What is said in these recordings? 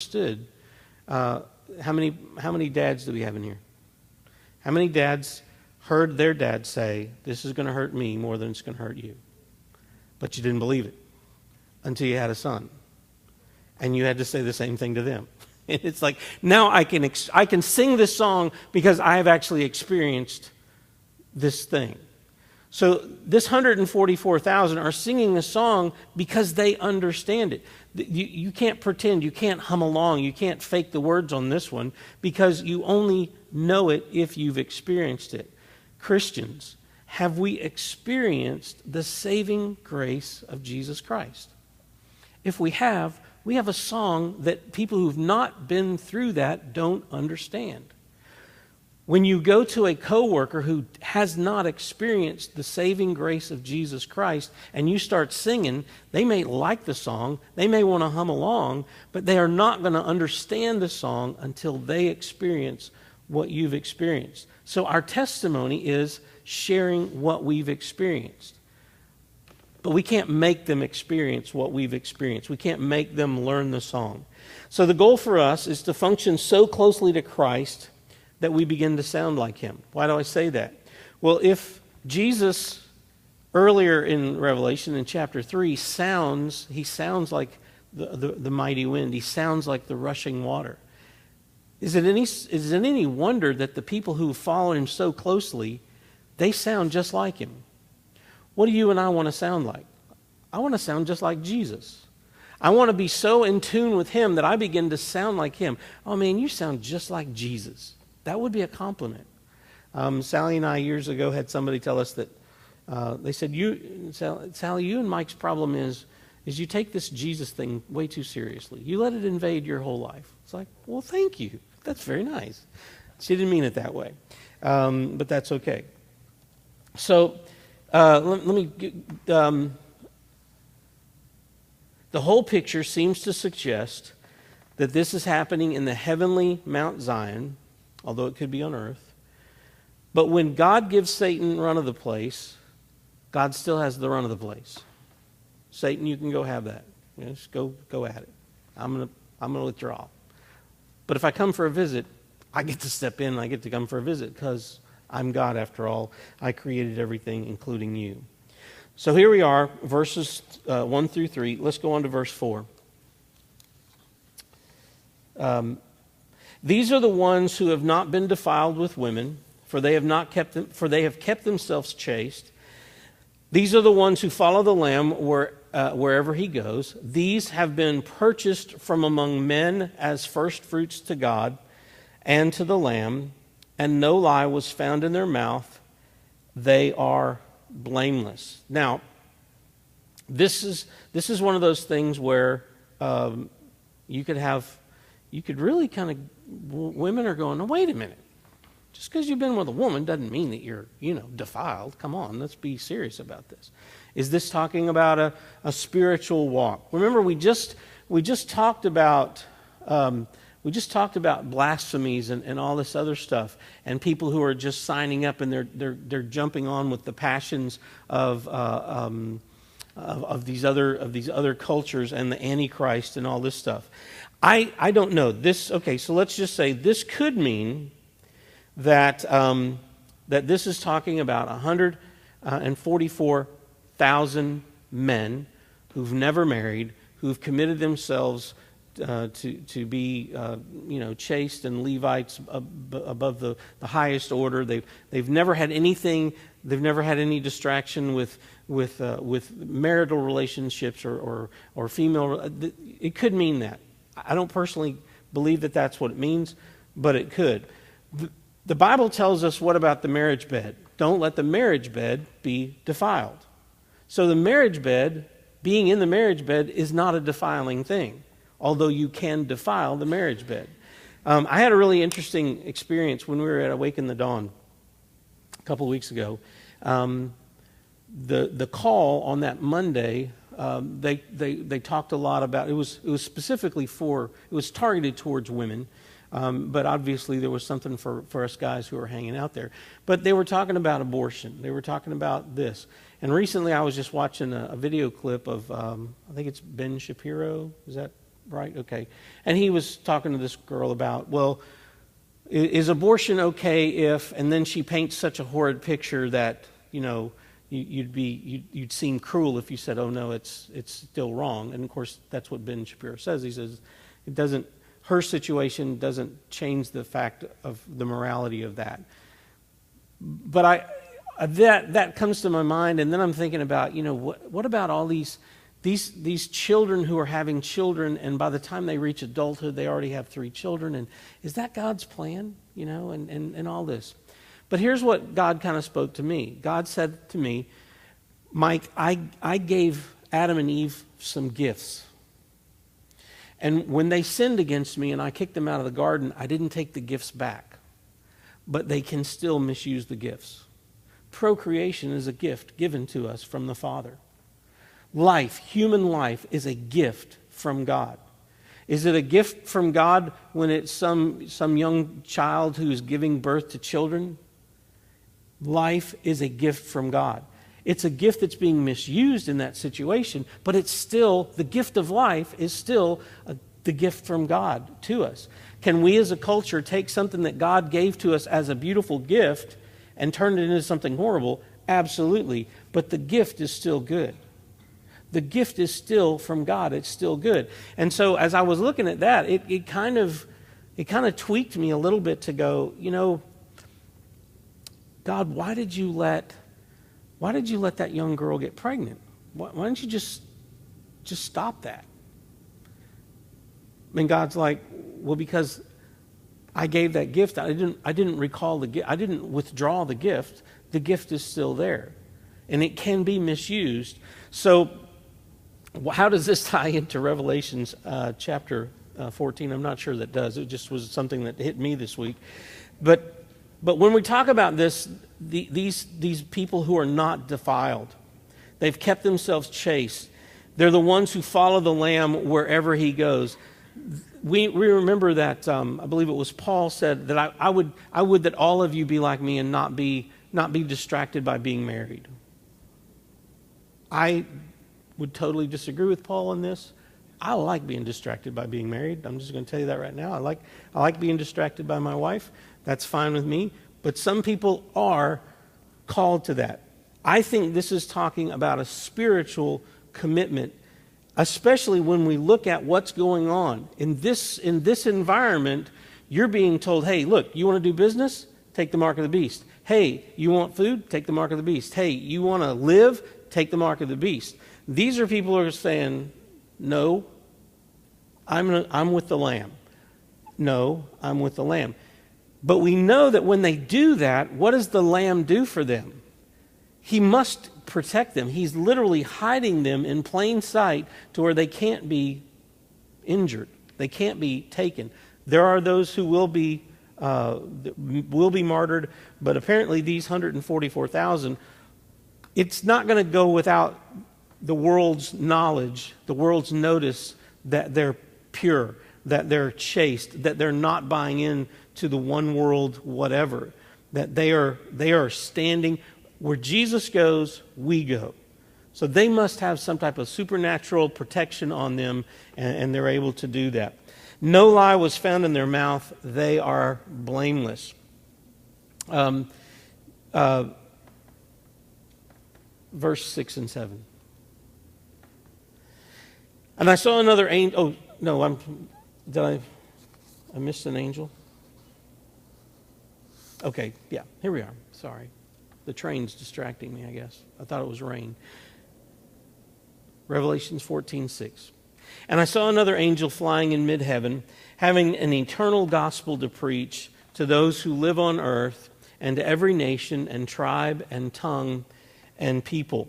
understood. How many dads do we have in here? How many dads heard their dad say, "This is going to hurt me more than it's going to hurt you"? But you didn't believe it until you had a son. And you had to say the same thing to them. And it's like, now I can sing this song because I have actually experienced this thing. So this 144,000 are singing the song because they understand it. You can't pretend, you can't hum along, you can't fake the words on this one because you only know it if you've experienced it. Christians, have we experienced the saving grace of Jesus Christ? If we have a song that people who've not been through that don't understand. When you go to a coworker who has not experienced the saving grace of Jesus Christ and you start singing, they may like the song, they may want to hum along, but they are not going to understand the song until they experience what you've experienced. So our testimony is sharing what we've experienced. But we can't make them experience what we've experienced. We can't make them learn the song. So the goal for us is to function so closely to Christ that we begin to sound like him. Why do I say that? Well, if Jesus, earlier in Revelation in chapter 3, he sounds like the mighty wind. He sounds like the rushing water. Is it any wonder that the people who follow him so closely, they sound just like him? What do you and I want to sound like? I want to sound just like Jesus. I want to be so in tune with him that I begin to sound like him. Oh man, you sound just like Jesus. That would be a compliment. Sally and I years ago had somebody tell us that they said, Sally, you and Mike's problem is you take this Jesus thing way too seriously. You let it invade your whole life. It's like, well, thank you. That's very nice. She didn't mean it that way, but that's okay. So let me. The whole picture seems to suggest that this is happening in the heavenly Mount Zion, although it could be on earth. But when God gives Satan run of the place, God still has the run of the place. Satan, you can go have that. Just go at it. I'm gonna withdraw. But if I come for a visit, I get to step in. I get to come for a visit because I'm God after all. I created everything, including you. So here we are, verses 1 through 3. Let's go on to verse 4. These are the ones who have not been defiled with women, for they have kept themselves chaste. These are the ones who follow the Lamb wherever he goes. These have been purchased from among men as first fruits to God and to the Lamb, and no lie was found in their mouth. They are blameless. Now, this is one of those things where you could really kind of, women are going, no, wait a minute. Just because you've been with a woman doesn't mean that you're, defiled. Come on, let's be serious about this. Is this talking about a spiritual walk? Remember, we just talked about blasphemies and all this other stuff, and people who are just signing up and they're jumping on with the passions of these other cultures and the Antichrist and all this stuff. I don't know this. Okay, so let's just say this could mean that this is talking about 144,000 men who've never married, who've committed themselves to be chaste and Levites above the highest order. They've never had anything. They've never had any distraction with marital relationships or female. It could mean that. I don't personally believe that that's what it means, but it could. The Bible tells us, what about the marriage bed? Don't let the marriage bed be defiled. So the marriage bed, being in the marriage bed, is not a defiling thing, although you can defile the marriage bed. I had a really interesting experience when we were at Awaken the Dawn a couple of weeks ago. The call on that Monday, they talked a lot about, it was specifically it was targeted towards women, but obviously there was something for us guys who were hanging out there. But they were talking about abortion. They were talking about this. And recently I was just watching a video clip of, I think it's Ben Shapiro. Is that right? Okay. And he was talking to this girl about, well, is abortion okay if, and then she paints such a horrid picture that, you'd seem cruel if you said, oh no, it's still wrong. And of course, that's what Ben Shapiro says. He says her situation doesn't change the fact of the morality of that. But that comes to my mind, and then I'm thinking about, what about all these children who are having children, and by the time they reach adulthood, they already have 3 children, and is that God's plan, and all this? But here's what God kind of spoke to me. God said to me, Mike, I gave Adam and Eve some gifts. And when they sinned against me and I kicked them out of the garden, I didn't take the gifts back. But they can still misuse the gifts. Procreation is a gift given to us from the Father. Life, human life, is a gift from God. Is it a gift from God when it's some young child who's giving birth to children? Life is a gift from God. It's a gift that's being misused in that situation, but it's still, the gift of life is still the gift from God to us. Can we as a culture take something that God gave to us as a beautiful gift and turn it into something horrible? Absolutely. But the gift is still good. The gift is still from God. It's still good. And so as I was looking at that, it kind of tweaked me a little bit to go, God, why did you let that young girl get pregnant? Why don't you just stop that? And God's like, well, because I gave that gift. I didn't recall the gift. I didn't withdraw the gift. The gift is still there, and it can be misused. So, how does this tie into Revelations chapter 14? I'm not sure that does. It just was something that hit me this week. But when we talk about this, these people who are not defiled, they've kept themselves chaste. They're the ones who follow the Lamb wherever he goes. We remember that I believe it was Paul said that I would that all of you be like me and not be distracted by being married. I would totally disagree with Paul on this. I like being distracted by being married. I'm just going to tell you that right now. I like being distracted by my wife. That's fine with me. But some people are called to that. I think this is talking about a spiritual commitment, especially when we look at what's going on. In this environment, you're being told, hey, look, you want to do business? Take the mark of the beast. Hey, you want food? Take the mark of the beast. Hey, you want to live? Take the mark of the beast. These are people who are saying, no, I'm with the Lamb. No, I'm with the Lamb. But we know that when they do that, what does the Lamb do for them? He must protect them. He's literally hiding them in plain sight to where they can't be injured. They can't be taken. There are those who will be martyred, but apparently these 144,000, it's not going to go without the world's knowledge, the world's notice that they're pure, that they're chaste, that they're not buying in to the one world whatever, that they are standing where Jesus goes, we go. So they must have some type of supernatural protection on them, and they're able to do that. No lie was found in their mouth. They are blameless. Verse 6 and 7. And I saw another angel. Oh, no, I missed an angel? Okay, yeah, here we are. Sorry. The train's distracting me, I guess. I thought it was rain. Revelations 14:6. And I saw another angel flying in mid-heaven, having an eternal gospel to preach to those who live on earth and to every nation and tribe and tongue and people.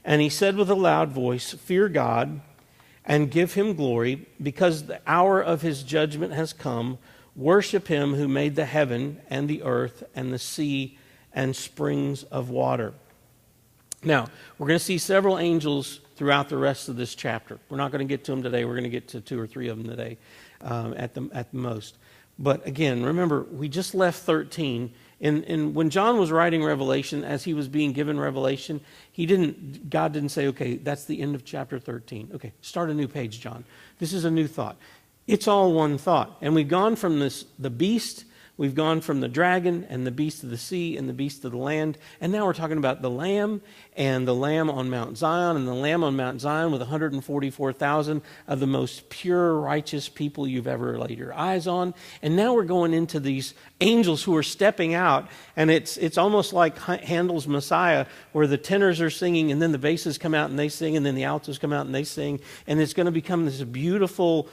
And he said with a loud voice, fear God and give him glory, because the hour of his judgment has come. Worship him who made the heaven and the earth and the sea and springs of water. Now, we're going to see several angels throughout the rest of this chapter. We're not going to get to them today. We're going to get to 2 or 3 of them today at the most. But again, remember, we just left 13 When John was writing Revelation, as he was being given Revelation, God didn't say, okay, that's the end of chapter 13. Okay, start a new page, John. This is a new thought. It's all one thought. And we've gone from the beast, we've gone from the dragon and the beast of the sea and the beast of the land, and now we're talking about the Lamb and the Lamb on Mount Zion, and the Lamb on Mount Zion with 144,000 of the most pure, righteous people you've ever laid your eyes on. And now we're going into these angels who are stepping out, and it's almost like Handel's Messiah, where the tenors are singing, and then the basses come out and they sing, and then the altos come out and they sing, and it's going to become this beautiful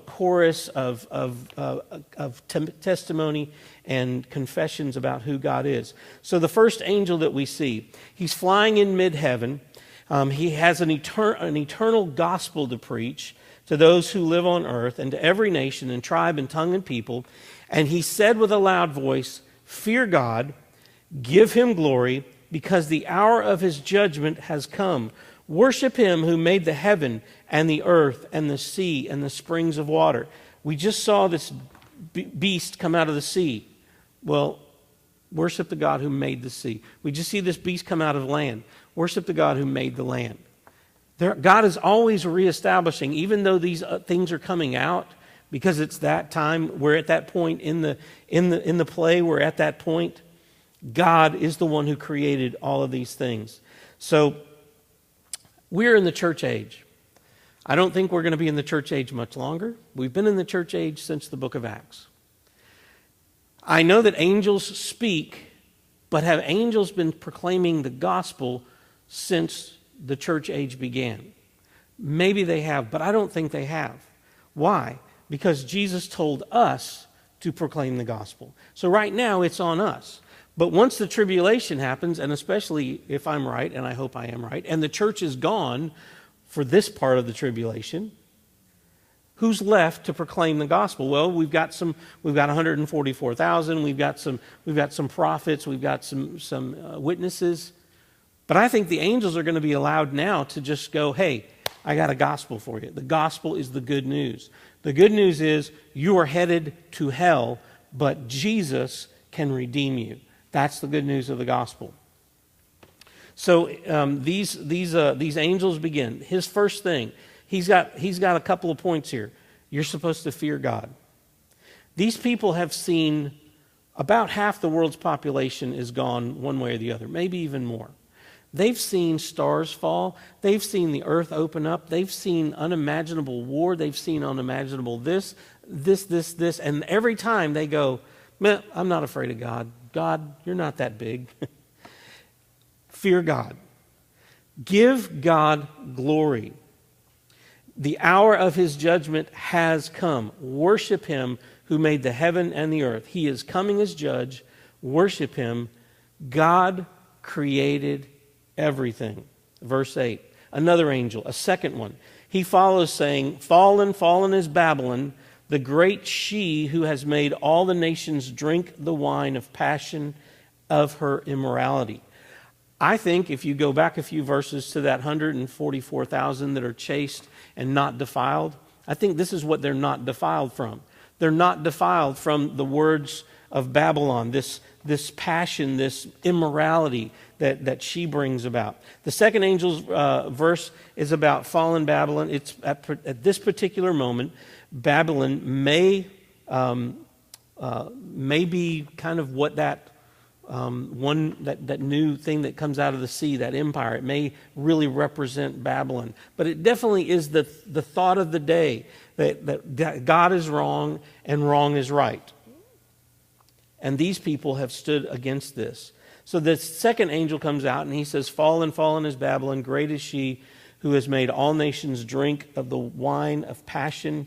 chorus of testimony and confessions about who God is. So the first angel that we see, he's flying in mid-heaven. He has an eternal gospel to preach to those who live on earth and to every nation and tribe and tongue and people. And he said with a loud voice, "Fear God, give him glory, because the hour of his judgment has come. Worship him who made the heaven and the earth and the sea and the springs of water." We just saw this beast come out of the sea. Well, worship the God who made the sea. We just see this beast come out of land. Worship the God who made the land. God is always reestablishing, even though these things are coming out, because it's that time. We're at that point in the play. We're at that point. God is the one who created all of these things. So we're in the church age. I don't think we're going to be in the church age much longer. We've been in the church age since the book of Acts. I know that angels speak, but have angels been proclaiming the gospel since the church age began? Maybe they have, but I don't think they have. Why? Because Jesus told us to proclaim the gospel. So right now it's on us. But once the tribulation happens, and especially if I'm right, and I hope I am right, and the church is gone for this part of the tribulation, who's left to proclaim the gospel? Well, we've got 144,000. We've got some prophets. We've got some witnesses. But I think the angels are going to be allowed now to just go, "Hey, I got a gospel for you." The gospel is the good news. The good news is you are headed to hell, but Jesus can redeem you. That's the good news of the gospel. So these angels begin. His first thing, he's got a couple of points here. You're supposed to fear God. These people have seen about half the world's population is gone one way or the other, maybe even more. They've seen stars fall. They've seen the earth open up. They've seen unimaginable war. They've seen unimaginable this. And every time they go, "Man, I'm not afraid of God. God, you're not that big." Fear God. Give God glory. The hour of his judgment has come. Worship him who made the heaven and the earth. He is coming as judge. Worship him. God created everything. Verse 8. Another angel, a second one. He follows saying, "Fallen, fallen is Babylon, the great she who has made all the nations drink the wine of passion of her immorality." I think if you go back a few verses to that 144,000 that are chaste and not defiled, I think this is what they're not defiled from. They're not defiled from the words of Babylon, this passion, this immorality that she brings about. The second angel's verse is about fallen Babylon. It's at this particular moment, Babylon may be kind of what that new thing that comes out of the sea, that empire. It may really represent Babylon, but it definitely is the thought of the day that God is wrong and wrong is right. And these people have stood against this. So the second angel comes out and he says, "Fallen, fallen is Babylon, great is she who has made all nations drink of the wine of passion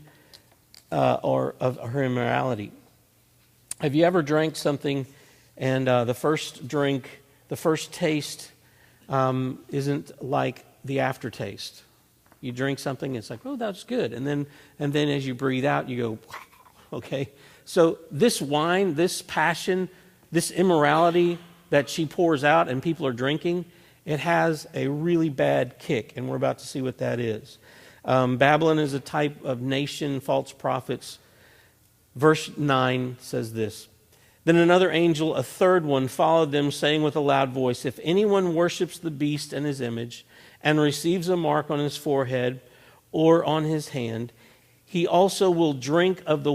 or of her immorality." Have you ever drank something and the first drink, the first taste isn't like the aftertaste? You drink something, it's like, "Oh, that's good." And then as you breathe out, you go, okay. So this wine, this passion, this immorality that she pours out and people are drinking, it has a really bad kick, and we're about to see what that is. Babylon is a type of nation, false prophets. Verse 9 says this, Then another angel, a third one, followed them, saying with a loud voice, "If anyone worships the beast and his image, and receives a mark on his forehead or on his hand, he also will drink of the